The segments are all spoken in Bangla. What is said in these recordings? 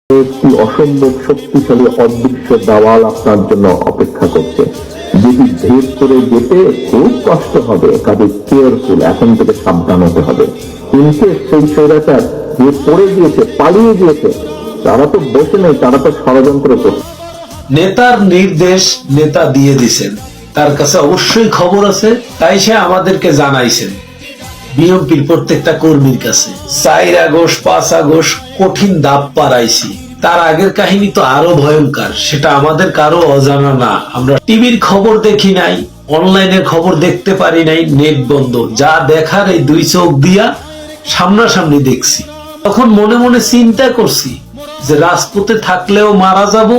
একটি অসম্ভব শক্তিশালী অদৃশ্য দেওয়াল আপনার জন্য অপেক্ষা করছে, যেটি ভেদ করে যেতে খুব কষ্ট হবে। কাজে কেয়ারফুল, এখন থেকে সাবধান হতে হবে। কিন্তু সেই স্বৈরাচার যে পড়ে গিয়েছে, পালিয়ে গিয়েছে, তারা তো বসে নেই, তারা তো ষড়যন্ত্র করছে। নেতার নির্দেশ নেতা দিয়ে দিছেন, তার কাছে অবশ্যই খবর আছে, তাই সে আমাদেরকে জানাইছেন। বিএনপির প্রত্যেকটা কর্মীর কাছে 4 আগস্ট 5 আগস্ট কঠিন দাব পারাইছি। তার আগের কাহিনী তো আরো ভয়ঙ্কর, সেটা আমাদের কারো অজানা না। আমরা টিভির খবর দেখি নাই, অনলাইনের খবর দেখতে পারি নাই, নেট বন্ধ। যা দেখার এই 2 চোখ দিয়া সামনাসামনি দেখছি। তখন মনে মনে চিন্তা করছি যে রাজপথে থাকলেও মারা যাব,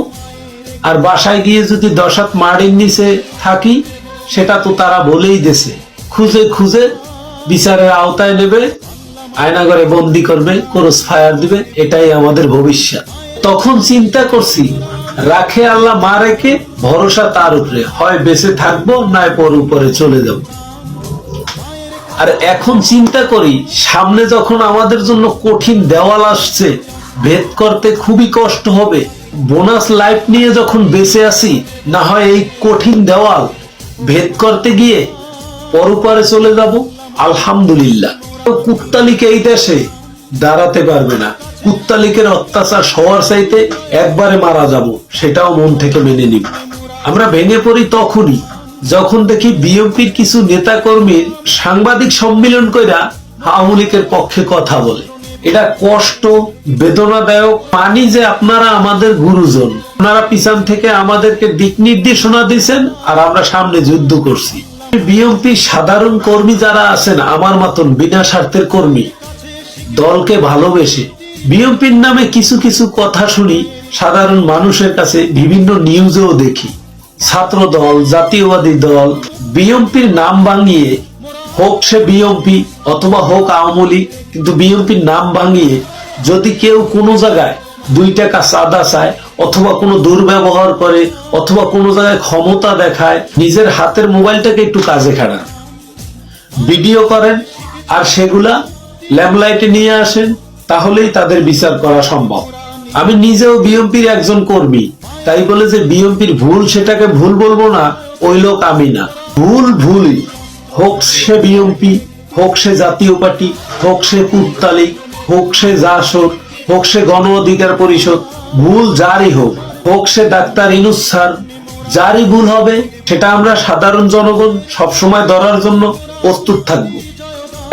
আর বাসায় গিয়ে যদি 10 হাত মাড়ির নিচে থাকি, সেটা তো তারা বলেই দিয়েছে, খুঁজে খুঁজে বিচারের আওতায় নেবে, আয়নাঘরে বন্দি করবে, ক্রস ফায়ার দিবে, এটাই আমাদের ভবিষ্যৎ। তখন চিন্তা করছি, রাখে আল্লাহ মা রেখে, ভরসা তার উপরে, হয় বেঁচে থাকবো নয় পর উপরে চলে যাব। আর এখন চিন্তা করি, সামনে যখন আমাদের জন্য কঠিন দেওয়াল আসছে, ভেদ করতে খুবই কষ্ট হবে। বোনাস লাইফ নিয়ে যখন বেঁচে আছি, না হয় এই কঠিন দেওয়াল ভেদ করতে গিয়ে পরপারে চলে যাব। আলহামদুলিল্লাহ, কুত্তালিকে এই দেশে দাঁড়াতে পারবে না। কুত্তালিকের অত্যাচার সবার চাইতে একবারে মারা যাব, সেটাও মন থেকে মেনে নিব। আমরা ভেঙে পড়ি তখনই যখন দেখি বিএনপির কিছু নেতা কর্মীর সাংবাদিক সম্মেলন কইরা আওয়ামী লীগের পক্ষে কথা বলে। এটা কষ্ট, বেদনাদায়ক। মানি যে আপনারা আমাদের গুরুজন, আপনারা পিছন থেকে আমাদেরকে দিক নির্দেশনা দিচ্ছেন, আর আমরা সামনে যুদ্ধ করছি। বিএনপির সাধারণ কর্মী যারা আছেন, আমার মতন বিনা স্বার্থের কর্মী, দলকে ভালোবেসে বিএনপির নামে কিছু কিছু কথা শুনি সাধারণ মানুষের কাছে, বিভিন্ন নিউজেও দেখি। ছাত্র দল, জাতীয়বাদী দল, বিএনপির নাম ভাঙিয়ে, হোক সে বিএনপি অথবা হোক আওয়ামী লীগ, কিন্তু বিএনপির নাম ভাঙিয়ে যদি কেউ কোনো জায়গায় 2 টাকা চাঁদা চায়, অথবা কোনো দুর্ব্যবহার করে, অথবা কোনো জায়গায় ক্ষমতা দেখায়, নিজের হাতের মোবাইলটাকে একটু কাজে খাটান, ভিডিও করেন, আর সেগুলা ল্যাম্পলাইটে নিয়ে আসেন, তাহলেই তাদের বিচার করা সম্ভব। আমি নিজেও বিএনপির একজন কর্মী, তাই বলে যে বিএনপির ভুল সেটাকে ভুল বলবো না, ওই লোক আমি না। ভুল ভুলই, হোক সে বিএনপি, হোক সে জাতীয় পার্টি, হোক সে কুত্তালিক, হোক সে জাসদ, হোক সে গণ অধিকার পরিষদ, ভুল যারই হোক, হোক সে ডাক্তার ইনুস স্যার, যারই ভুল হবে সেটা আমরা সাধারণ জনগণ সবসময় ধরার জন্য প্রস্তুত থাকব।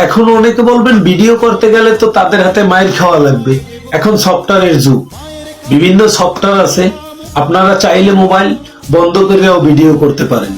এখন অনেকে বলবেন ভিডিও করতে গেলে তো তাদের হাতে মাইর খাওয়া লাগবে। এখন সফটওয়্যারের যুগ, বিভিন্ন সফটওয়্যার আছে, আপনারা চাইলে মোবাইল বন্ধ করেও ভিডিও করতে পারেন।